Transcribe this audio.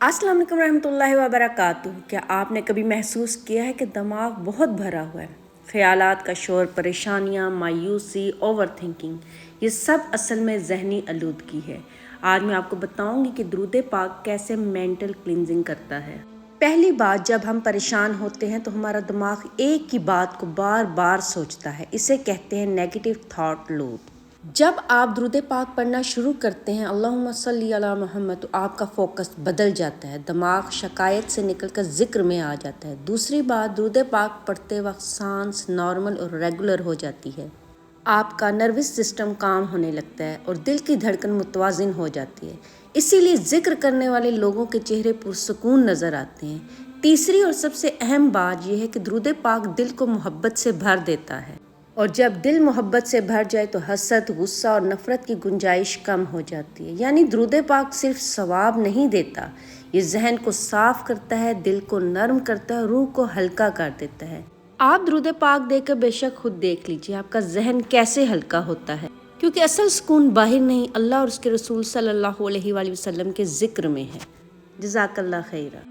السلام علیکم ورحمۃ وبرکاتہ۔ کیا آپ نے کبھی محسوس کیا ہے کہ دماغ بہت بھرا ہوا ہے؟ خیالات کا شور، پریشانیاں، مایوسی، اوور تھنکنگ، یہ سب اصل میں ذہنی آلودگی ہے۔ آج میں آپ کو بتاؤں گی کہ درود پاک کیسے مینٹل کلینزنگ کرتا ہے۔ پہلی بات، جب ہم پریشان ہوتے ہیں تو ہمارا دماغ ایک ہی بات کو بار بار سوچتا ہے، اسے کہتے ہیں نیگیٹو تھاٹ لوپ۔ جب آپ درود پاک پڑھنا شروع کرتے ہیں، اللہم صلی علی محمد، تو آپ کا فوکس بدل جاتا ہے، دماغ شکایت سے نکل کر ذکر میں آ جاتا ہے۔ دوسری بات، درود پاک پڑھتے وقت سانس نارمل اور ریگولر ہو جاتی ہے، آپ کا نروس سسٹم کام ہونے لگتا ہے اور دل کی دھڑکن متوازن ہو جاتی ہے، اسی لیے ذکر کرنے والے لوگوں کے چہرے پرسکون نظر آتے ہیں۔ تیسری اور سب سے اہم بات یہ ہے کہ درود پاک دل کو محبت سے بھر دیتا ہے، اور جب دل محبت سے بھر جائے تو حسد، غصہ اور نفرت کی گنجائش کم ہو جاتی ہے۔ یعنی درود پاک صرف ثواب نہیں دیتا، یہ ذہن کو صاف کرتا ہے، دل کو نرم کرتا ہے، روح کو ہلکا کر دیتا ہے۔ آپ درود پاک دے کر بے شک خود دیکھ لیجیے آپ کا ذہن کیسے ہلکا ہوتا ہے، کیونکہ اصل سکون باہر نہیں، اللہ اور اس کے رسول صلی اللہ علیہ وآلہ وسلم کے ذکر میں ہے۔ جزاک اللہ خیرہ۔